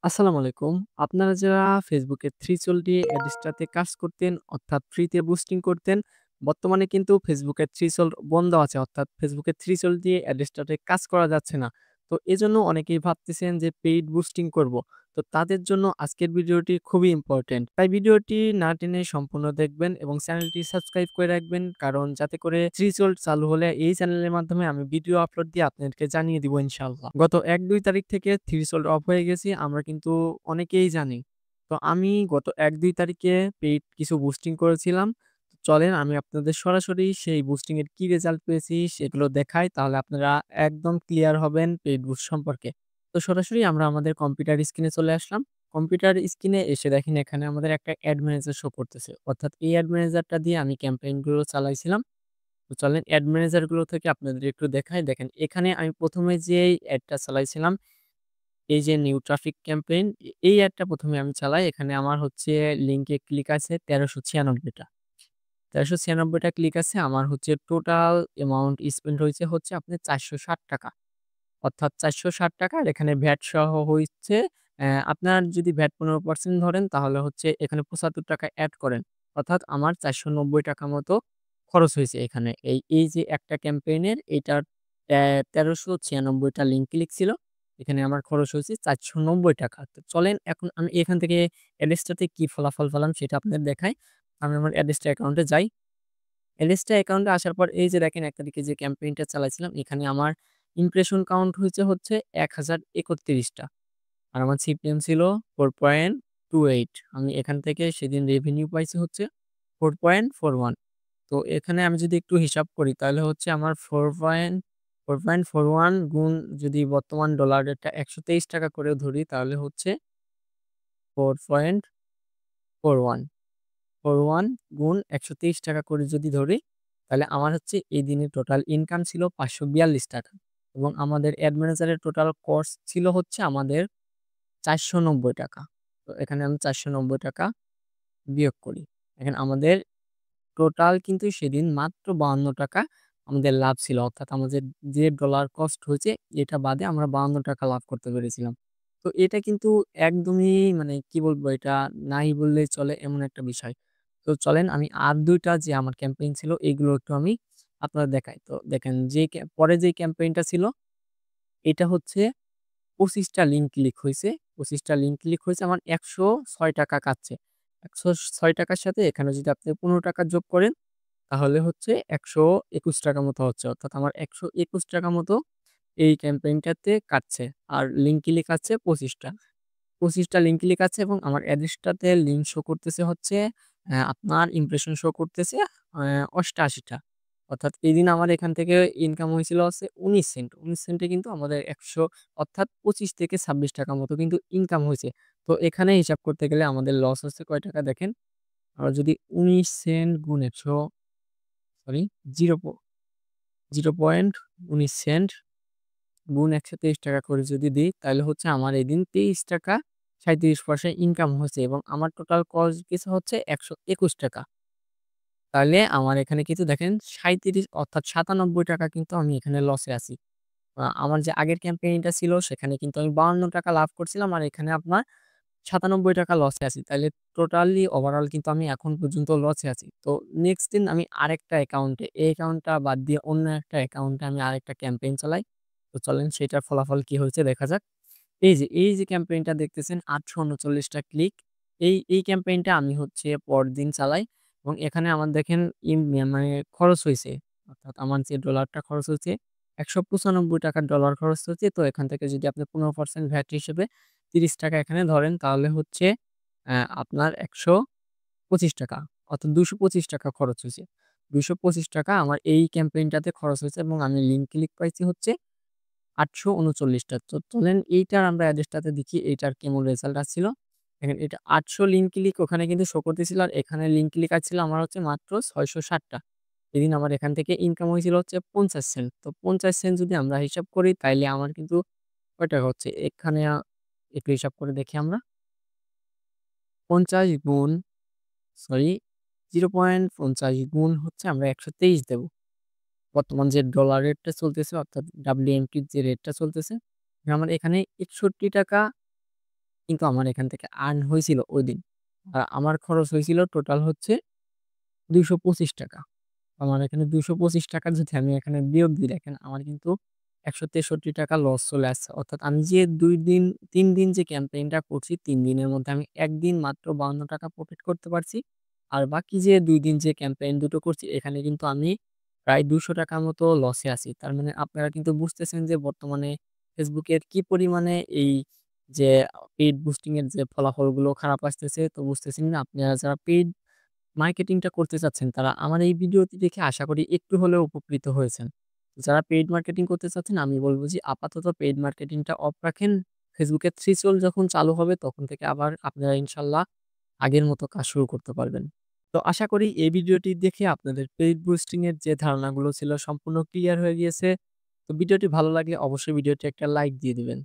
আসসালামু আলাইকুম। আপনারা যারা ফেসবুকে 360 অ্যাডসটাতে কাজ করতেন অর্থাৎ ফ্রিতে বুস্টিং করতেন, বর্তমানে কিন্তু ফেসবুকের 360 বন্ধ আছে অর্থাৎ ফেসবুকে 360 অ্যাডসটাতে কাজ করা যাচ্ছে না। তো এজন্য অনেকেই ভাবতেছেন যে পেইড বুস্টিং করব। তো তাদের জন্য আজকের ভিডিওটি খুবই ইম্পোর্টেন্ট। তাই ভিডিওটি না টেনে সম্পূর্ণ দেখবেন এবং চ্যানেলটি সাবস্ক্রাইব করে রাখবেন কারণ যাতে করে 360 চালু হলে এই চ্যানেলের মাধ্যমে আমি ভিডিও আপলোড দিয়ে আপনাদেরকে জানিয়ে দিব ইনশাআল্লাহ। গত ১-২ তারিখ থেকে 360 অফ হয়ে গেছি আমরা কিন্তু অনেকেই জানি। তো আমি গত ১-২ তারিখে পেইড কিছু বুস্টিং করেছিলাম। চলেন আমি আপনাদের সরাসরি সেই বুস্টিং এর কি রেজাল্ট পেয়েছি সেগুলো দেখাই। তাহলে আপনারা একদম ক্লিয়ার হবেন পেইড বুস্ট সম্পর্কে। তো সরাসরি আমরা আমাদের কম্পিউটার স্ক্রিনে চলে আসলাম। কম্পিউটার স্ক্রিনে এসে দেখেন এখানে আমাদের একটা এড ম্যানেজার শো করতেছে। অর্থাৎ এই এড ম্যানেজারটা দিয়ে আমি ক্যাম্পেইন গুলো চালাইছিলাম। তো চলেন এড ম্যানেজার গুলো থেকে আপনাদের একটু দেখাই। দেখেন এখানে আমি ১ম এ যেই এডটা চালাইছিলাম, এই যে নিউ ট্রাফিক ক্যাম্পেইন এই এডটা ১ম এ আমি চালাই। এখানে আমার হচ্ছে লিংকে ক্লিক আছে ১৩৯৬ টা। ১৩৯৬ টা ক্লিক আছে। আমার হচ্ছে টোটাল অ্যামাউন্ট স্পেন্ড হইছে হচ্ছে আপনার ৳৪৬০ অর্থাৎ ৳৪৬০ আর এখানে ভ্যাট সহ হইছে আপনার যদি ভ্যাট ১৫% ধরেন তাহলে হচ্ছে এখানে ৳৭৫ এড করেন। অর্থাৎ আমার ৳৪৯০ মতো খরচ হইছে এখানে। এই যে একটা ক্যাম্পেইনের এটার ১৩৯৬ টা লিঙ্ক ক্লিক ছিল। এখানে আমার খরচ হয়েছে ৳৪৯০। তো চলেন এখন আমি এখান থেকে অ্যাড্রেসটাতে কি ফলাফল পেলাম সেটা আপনাদের দেখাই। আমি আমার অ্যাড্রেসটা অ্যাকাউন্টে যাই। এলিস্টা অ্যাকাউন্টে আসার পর এই যে দেখেন ১ তারিখে যে ক্যাম্পেইনটা চালাইছিলাম, এখানে আমার ইমপ্রেশন কাউন্ট হচ্ছে ১০৩১ টা। আর আমার সিপিএম ছিল 4.28 আমি এখান থেকে সেদিন রেভিনিউ পাইছি হচ্ছে 4.41 তো এখানে আমি যদি একটু হিসাব করি তাহলে হচ্ছে আমার 4.41 গুণ যদি বর্তমান ডলার রেটটা ৳১২৩ করে ধরি তাহলে হচ্ছে 4.41 41 গুণ ৳১২৩ করে যদি ধরি, তাহলে আমার হচ্ছে এই দিনের টোটাল ইনকাম ছিল ৳৫৪২ এবং আমাদের এড ম্যানেজারের টোটাল কস্ট ছিল হচ্ছে আমাদের ৳৪৯০ তো এখানে আমি ৳৪৯০ বিয়োগ করি। দেখেন আমাদের টোটাল কিন্তু সেদিন মাত্র ৳৫২ আমাদের লাভ ছিল। অর্থাৎ আমাদের যে ডলার কস্ট হয়েছে এটা বাদে আমরা ৳৫২ লাভ করতে পেরেছিলাম। তো এটা কিন্তু একদমই মানে কি বলবো এটা নাই বললেই চলে এমন একটা বিষয়। তো চলেন আমি আর ২ টা যে আমার ক্যাম্পেইন ছিল এগুলো একটু আমি আপনাদের দেখাই। তো দেখেন যে পরে যে ক্যাম্পেইনটা ছিল এটা হচ্ছে ২৫ টা লিঙ্ক ক্লিক হইছে। ২৫ টা লিঙ্ক ক্লিক হয়েছে আমার ৳১০৬ কাটছে। ৳১০৬ র সাথে এখানে যদি আপনি ৳১৫ যোগ করেন তাহলে হচ্ছে ৳১২১ মতো হচ্ছে। অর্থাৎ আমার ৳১২১ মতো এই ক্যাম্পেইনটাতে কাটছে। আর লিঙ্ক ক্লিক আছে ২৫ টা। ২৫ টা লিঙ্ক ক্লিক আছে এবং আমার অ্যাড্রেসটাতে লিঙ্ক শো করতেছে হচ্ছে আপনার ইমপ্রেশন শো করতেছে ৮৮ টা। অর্থাৎ এদিন আমার এখান থেকে ইনকাম হয়েছিল হচ্ছে ১৯ সেন্ট। ১৯ সেন্টে কিন্তু আমাদের ১০০ অর্থাৎ ২৫ থেকে ৳২৬ মতো কিন্তু ইনকাম হইছে। তো এখানে হিসাব করতে গেলে আমাদের লস হচ্ছে কয় টাকা দেখেন। আমরা যদি ১৯ সেন্ট গুণ ১০০ সরি 0 0.19 সেন্ট গুণ ৳১২৩ করে যদি দেই, তাহলে হচ্ছে আমার এদিন ৳২৩.৩৭ ইনকাম হয়েছে এবং আমার টোটাল কস্ট গেছে হচ্ছে ৳১২১। তাহলে আমার এখানে কিন্তু দেখেন ৩৭ অর্থাৎ ৳৯৭ কিন্তু আমি এখানে লসে আছি। আমার যে আগের ক্যাম্পেইনটা ছিল সেখানে কিন্তু আমি ৳৫২ লাভ করছিলাম আর এখানে আপনার ৳৯৭ লসে আছি। তাইলে টোটালি ওভারঅল কিন্তু আমি এখন পর্যন্ত লসে আছি। তো নেক্সট দিন আমি আরেকটা অ্যাকাউন্টে এই অ্যাকাউন্টটা বাদ দিয়ে অন্য একটা অ্যাকাউন্টে আমি আরেকটা ক্যাম্পেইন চালাই। তো চলেন সেটার ফলাফল কি হয়েছে দেখা যাক। এই যে ক্যাম্পেইনটা দেখতেছেন ৮৩৯ টা ক্লিক। এই ক্যাম্পেইনটা আমি হচ্ছে পরদিন চালাই এবং এখানে আমার দেখেন মানে খরচ হইছে। অর্থাৎ আমার যে ডলারটা খরচ হয়েছে ৳১৯৫ ডলার খরচ হয়েছে। তো এখান থেকে যদি আপনি ১৫% ভ্যাট হিসেবে ৳৩০ এখানে ধরেন তাহলে হচ্ছে আপনার ৳১২৫ অর্থাৎ ৳২২৫ খরচ হইছে। ৳২২৫ আমার এই ক্যাম্পেইনটাতে খরচ হয়েছে এবং আমি লিঙ্ক ক্লিক পাইছি হচ্ছে ৮৩৯ টা। তো চলেন এইটার আমরা অ্যাড্রেসটাতে দেখি এইটার কেমন রেজাল্ট আসছিল। দেখেন এটা ৮০০ লিঙ্ক ক্লিক ওখানে কিন্তু শো করতেছিল আর এখানে লিঙ্ক ক্লিক আসছিল আমার হচ্ছে মাত্র ৬৬০ টা। এদিন আমার এখান থেকে ইনকাম হয়েছিল হচ্ছে ৫০ সেন্ট। তো ৫০ সেন্ট যদি আমরা হিসাব করি তাইলে আমার কিন্তু কয় টাকা হচ্ছে? এখানে একটু হিসাব করে দেখি আমরা। ৫০ গুণ সরি ০.৫০ গুণ হচ্ছে আমরা ১২৩ দেব। বর্তমান যে ডলার রেটটা চলতেছে অর্থাৎ WMT র যে রেটটা চলতেছে, আমার এখানে ৳৬১ কিন্তু আমার এখান থেকে আর্ন হয়েছিল ঐদিন। আর আমার খরচ হয়েছিল টোটাল হচ্ছে ৳২২৫। আমার এখানে ৳২২৫ যদি আমি এখানে বিয়োগ দিই দেখেন আমার কিন্তু ৳১৬৩ লস চলে আসছে। অর্থাৎ আমি যে ২ দিন ৩ দিন যে ক্যাম্পেইনটা করছি ৩ দিনের মধ্যে আমি ১ দিন মাত্র ৳৫২ প্রফিট করতে পারছি। আর বাকি যে ২ দিন যে ক্যাম্পেইন দুটো করছি এখানে কিন্তু আমি প্রায় ৳২০০ মতো লসে আছি। তার মানে আপনারা কিন্তু বুঝতেছেন যে বর্তমানে ফেসবুকের কি পরিমাণে এই যে পেইড বুস্টিং এর যে ফলাফলগুলো খারাপ আসতেছে তো বুঝতেছেন না আপনারা যারা পেইড মার্কেটিংটা করতে চাচ্ছেন তারা আমার এই ভিডিওটি দেখে আশা করি একটু হলেও উপকৃত হয়েছেন। যারা পেইড মার্কেটিং করতে চাচ্ছেন আমি বলব যে আপাতত পেইড মার্কেটিংটা অফ রাখেন। ফেসবুকের থ্রিসল যখন চালু হবে তখন থেকে আবার আপনারা ইনশাল্লাহ আগের মতো কাজ শুরু করতে পারবেন। তো আশা করি এই ভিডিওটি দেখে আপনাদের পেইড বুস্টিং এর যে ধারণাগুলো ছিল সম্পূর্ণ ক্লিয়ার হয়ে গিয়েছে। তো ভিডিওটি ভালো লাগলে অবশ্যই ভিডিওটি একটা লাইক দিয়ে দিবেন।